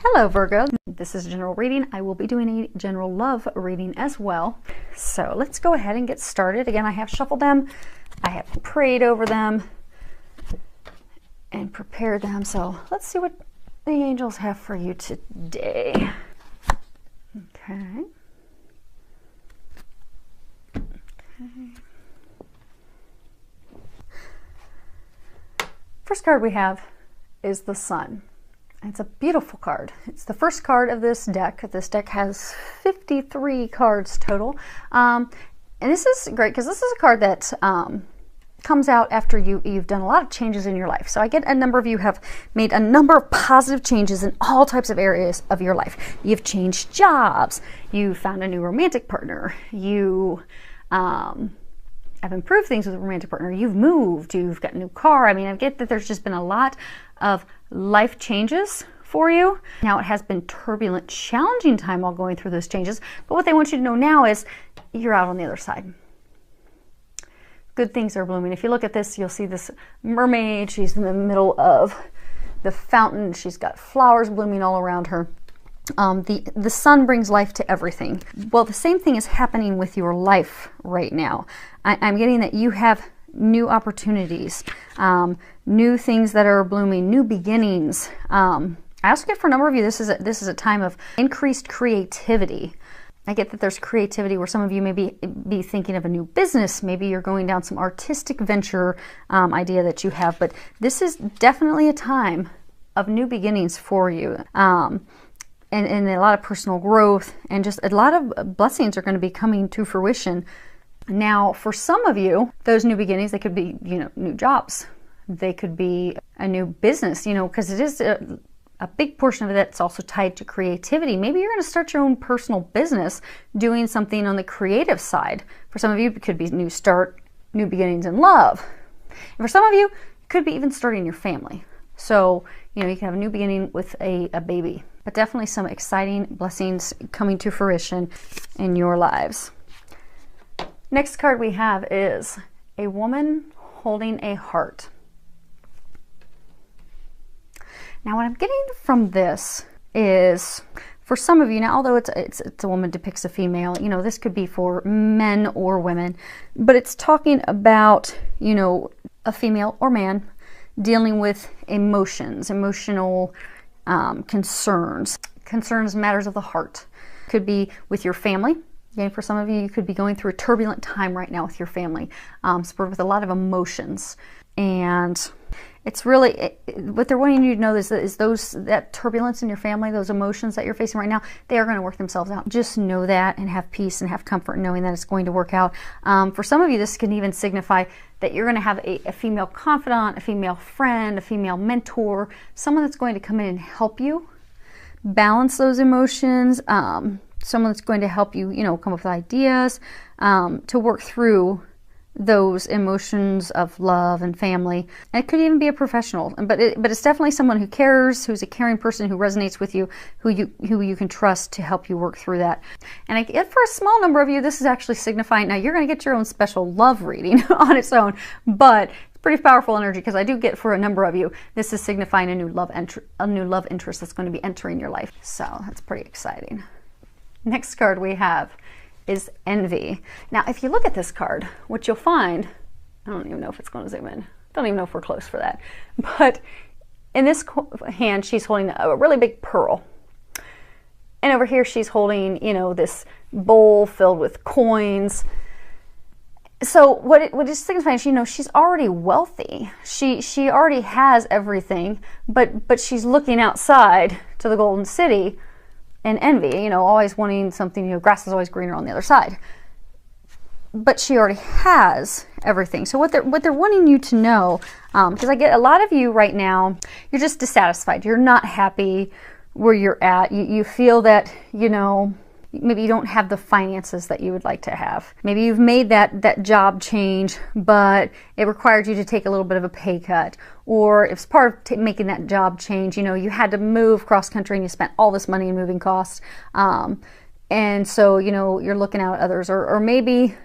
Hello Virgo, this is a general reading. I will be doing a general love reading as well. So let's go ahead and get started. Again, I have shuffled them, I have prayed over them and prepared them. So let's see what the angels have for you today. Okay. First card we have is the Sun. It's a beautiful card. It's the first card of this deck. This deck has 53 cards total. And this is great because this is a card that comes out after you've done a lot of changes in your life. So I get a number of you have made a number of positive changes in all types of areas of your life. You've changed jobs. You found a new romantic partner. You have improved things with a romantic partner. You've moved. You've got a new car. I mean, I get that there's just been a lot of life changes for you. Now it has been turbulent, challenging time while going through those changes, but what they want you to know now is you're out on the other side. Good things are blooming. If you look at this, you'll see this mermaid. She's in the middle of the fountain. She's got flowers blooming all around her. The sun brings life to everything. Well, the same thing is happening with your life right now. I'm getting that you have new opportunities, new things that are blooming, new beginnings. I also get for a number of you, this is a time of increased creativity. I get that there's creativity where some of you may be thinking of a new business. Maybe you're going down some artistic venture idea that you have, but this is definitely a time of new beginnings for you. And a lot of personal growth and just a lot of blessings are going to be coming to fruition. Now, for some of you, those new beginnings, they could be, new jobs. They could be a new business, because it is a big portion of it that's also tied to creativity. Maybe you're going to start your own personal business doing something on the creative side. For some of you, it could be new start, new beginnings in love. And for some of you, it could be even starting your family. So, you can have a new beginning with a baby. But definitely some exciting blessings coming to fruition in your lives. Next card we have is a woman holding a heart. Now what I'm getting from this is, for some of you, now although it's a woman depicts a female, this could be for men or women, but it's talking about, a female or man dealing with emotions, emotional concerns, matters of the heart. Could be with your family. Again, for some of you, you could be going through a turbulent time right now with your family, spurred with a lot of emotions. And it's really, what they're wanting you to know is that turbulence in your family, those emotions that you're facing right now, they are going to work themselves out. Just know that and have peace and have comfort knowing that it's going to work out. For some of you, this can even signify that you're going to have a female confidant, a female friend, a female mentor, someone that's going to come in and help you balance those emotions, someone that's going to help you, come up with ideas to work through those emotions of love and family. And it could even be a professional, but it's definitely someone who cares, who's a caring person, who resonates with you, who you can trust to help you work through that. And I get for a small number of you, this is actually signifying, now you're going to get your own special love reading on its own, but it's pretty powerful energy because I do get for a number of you, this is signifying a new love interest that's going to be entering your life. So that's pretty exciting. Next card we have is Envy. Now, if you look at this card, what you'll find, I don't even know if it's going to zoom in. Don't even know if we're close for that. But in this hand, she's holding a really big pearl. And over here, she's holding, this bowl filled with coins. So what it signifies, she's already wealthy. She already has everything, but she's looking outside to the Golden City and envy, always wanting something, grass is always greener on the other side. But she already has everything. So what they're wanting you to know, because I get a lot of you right now, you're just dissatisfied. You're not happy where you're at. You feel that, maybe you don't have the finances that you would like to have. Maybe you've made that job change, but it required you to take a little bit of a pay cut. Or it's part of making that job change, you had to move cross country and you spent all this money in moving costs. And so, you're looking out at others. Or maybe,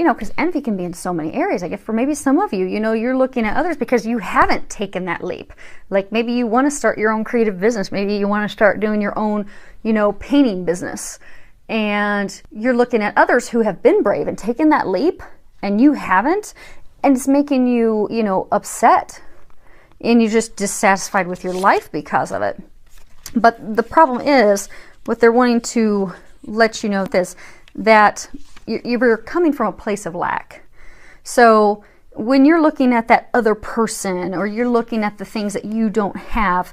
you know, because envy can be in so many areas. I guess for maybe some of you, you know, you're looking at others because you haven't taken that leap. Like maybe you want to start your own creative business. Maybe you want to start doing your own, you know, painting business. And you're looking at others who have been brave and taken that leap and you haven't. And it's making you, you know, upset. And you're just dissatisfied with your life because of it. But the problem is, what they're wanting to let you know this, that you're coming from a place of lack. So when you're looking at that other person, or you're looking at the things that you don't have,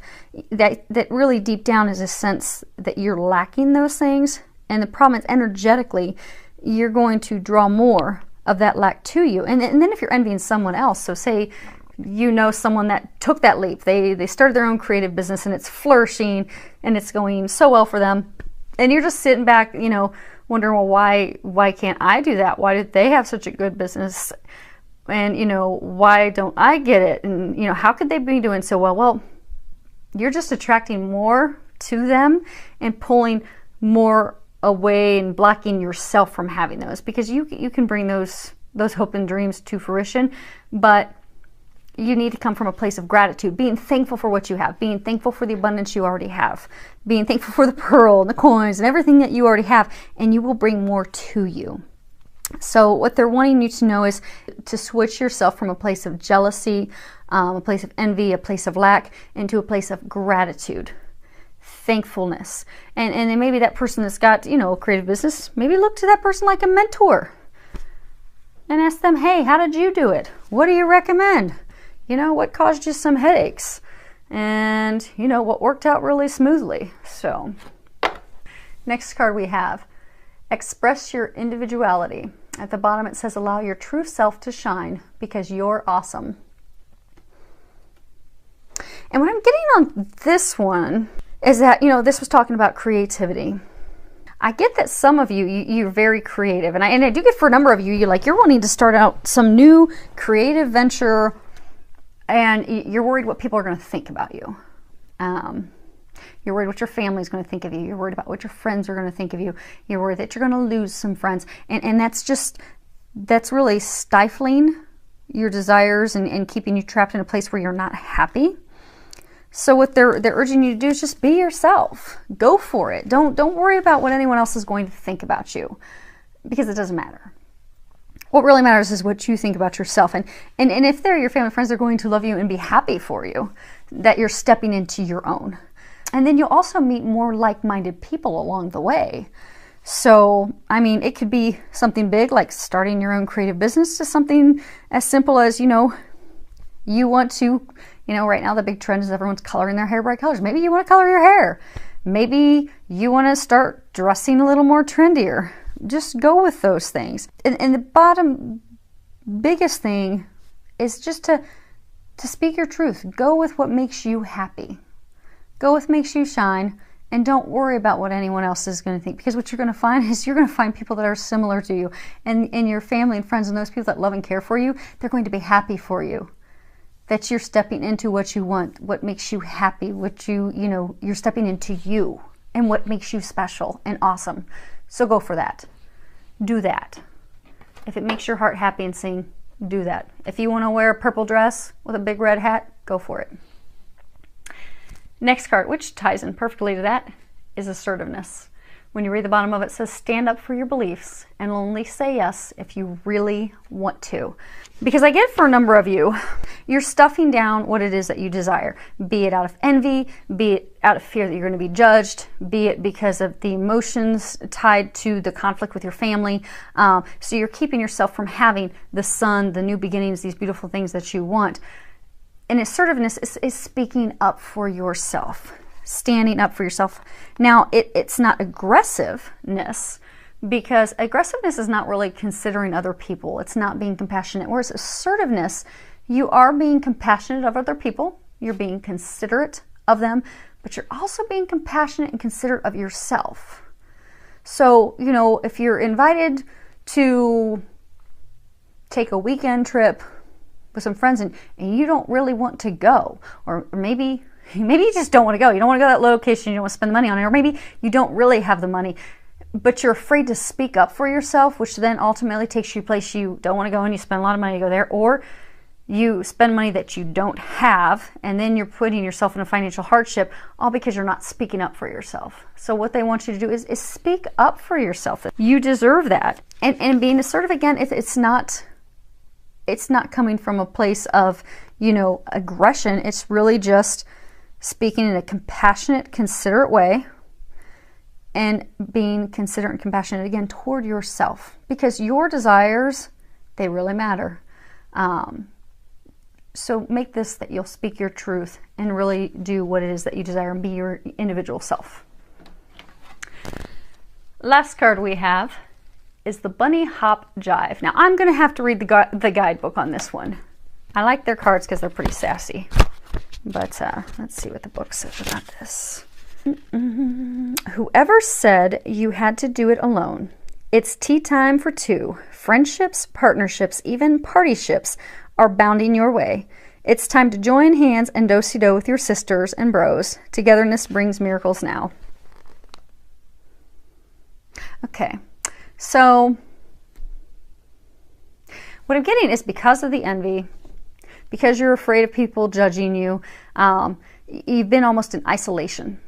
that really deep down is a sense that you're lacking those things. And the problem is, energetically, you're going to draw more of that lack to you. And then if you're envying someone else, so say you know someone that took that leap, they started their own creative business and it's flourishing and it's going so well for them, and you're just sitting back, you know, wondering, well, why can't I do that? Why did they have such a good business? And, you know, why don't I get it? And, you know, how could they be doing so well? Well, you're just attracting more to them and pulling more away and blocking yourself from having those, because you can bring those hope and dreams to fruition, but you need to come from a place of gratitude, being thankful for what you have, being thankful for the abundance you already have, being thankful for the pearl and the coins and everything that you already have, and you will bring more to you. So what they're wanting you to know is to switch yourself from a place of jealousy, a place of envy, a place of lack, into a place of gratitude, thankfulness. And then maybe that person that's got, you know, a creative business, maybe look to that person like a mentor and ask them, hey, how did you do it? What do you recommend? You know, what caused you some headaches? And, you know, what worked out really smoothly? So, next card we have, express your individuality. At the bottom it says, allow your true self to shine because you're awesome. And what I'm getting on this one is that, you know, this was talking about creativity. I get that some of you're very creative. And I do get for a number of you, you're wanting to start out some new creative venture, and you're worried what people are going to think about you. You're worried what your family's going to think of you. You're worried about what your friends are going to think of you. You're worried that you're going to lose some friends. And that's really stifling your desires and keeping you trapped in a place where you're not happy. So what they're urging you to do is just be yourself. Go for it. Don't worry about what anyone else is going to think about you, because it doesn't matter. What really matters is what you think about yourself. And if they're your family friends, they're going to love you and be happy for you that you're stepping into your own. And then you'll also meet more like-minded people along the way. So, I mean, it could be something big like starting your own creative business, to something as simple as, you know, you want to, you know, right now the big trend is everyone's coloring their hair bright colors. Maybe you want to color your hair. Maybe you want to start dressing a little more trendier. Just go with those things. And the biggest thing is just to speak your truth. Go with what makes you happy. Go with what makes you shine, and don't worry about what anyone else is going to think, because what you're going to find is you're going to find people that are similar to you, and your family and friends and those people that love and care for you, they're going to be happy for you. That you're stepping into what you want, what makes you happy, what you know, you're stepping into you and what makes you special and awesome. So go for that. Do that. If it makes your heart happy and sing, do that. If you want to wear a purple dress with a big red hat, go for it. Next card, which ties in perfectly to that, is assertiveness. When you read the bottom of it, it says, stand up for your beliefs and only say yes if you really want to. Because I get for a number of you, you're stuffing down what it is that you desire, be it out of envy, be it out of fear that you're going to be judged, be it because of the emotions tied to the conflict with your family. So you're keeping yourself from having the sun, the new beginnings, these beautiful things that you want. And assertiveness is speaking up for yourself, standing up for yourself. Now, it's not aggressiveness, because aggressiveness is not really considering other people. It's not being compassionate. Whereas assertiveness, you are being compassionate of other people. You're being considerate of them, but you're also being compassionate and considerate of yourself. So, you know, if you're invited to take a weekend trip with some friends and you don't really want to go, or maybe you just don't want to go. You don't want to go to that location. You don't want to spend the money on it, or maybe you don't really have the money. but you're afraid to speak up for yourself, which then ultimately takes you a place you don't want to go, and you spend a lot of money to go there, or you spend money that you don't have, and then you're putting yourself in a financial hardship, all because you're not speaking up for yourself. So what they want you to do is speak up for yourself. You deserve that. And being assertive, again, it's not coming from a place of, you know, aggression. It's really just speaking in a compassionate, considerate way, and being considerate and compassionate, again, toward yourself, because your desires, they really matter. So make this that you'll speak your truth and really do what it is that you desire and be your individual self. Last card we have is the Bunny Hop Jive. Now, I'm going to have to read the guidebook on this one. I like their cards because they're pretty sassy. But let's see what the book says about this. Whoever said you had to do it alone? It's tea time for two. Friendships, partnerships, even partyships are bounding your way. It's time to join hands and do-si-do with your sisters and bros. Togetherness brings miracles now. Okay, so what I'm getting is, because of the envy, because you're afraid of people judging you, you've been almost in isolation.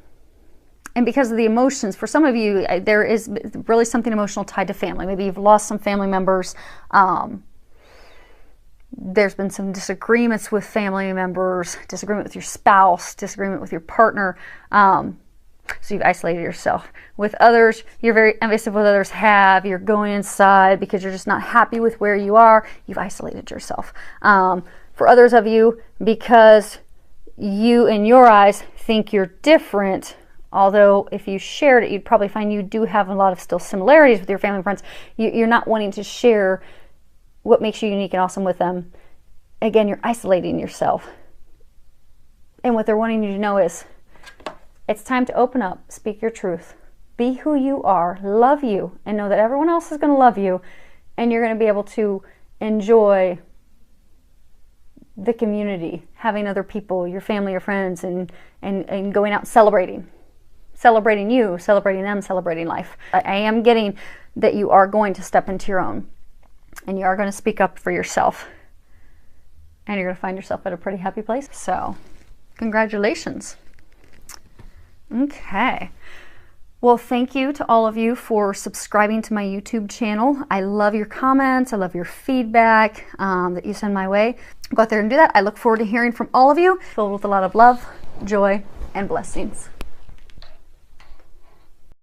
And because of the emotions, for some of you, there is really something emotional tied to family. Maybe you've lost some family members. There's been some disagreements with family members, disagreement with your spouse, disagreement with your partner. So you've isolated yourself. With others, you're very envious of what others have. You're going inside because you're just not happy with where you are. You've isolated yourself. For others of you, because you, in your eyes, think you're different, although if you shared it, you'd probably find you do have a lot of still similarities with your family and friends. You're not wanting to share what makes you unique and awesome with them. Again, you're isolating yourself. And what they're wanting you to know is, it's time to open up, speak your truth, be who you are, love you, and know that everyone else is going to love you, and you're going to be able to enjoy the community, having other people, your family, your friends, and going out celebrating you, celebrating them, celebrating life. I am getting that you are going to step into your own, and you are going to speak up for yourself, and you're going to find yourself at a pretty happy place. So congratulations. Okay, well, thank you to all of you for subscribing to my YouTube channel. I love your comments. I love your feedback that you send my way. Go out there and do that. I look forward to hearing from all of you, filled with a lot of love, joy, and blessings.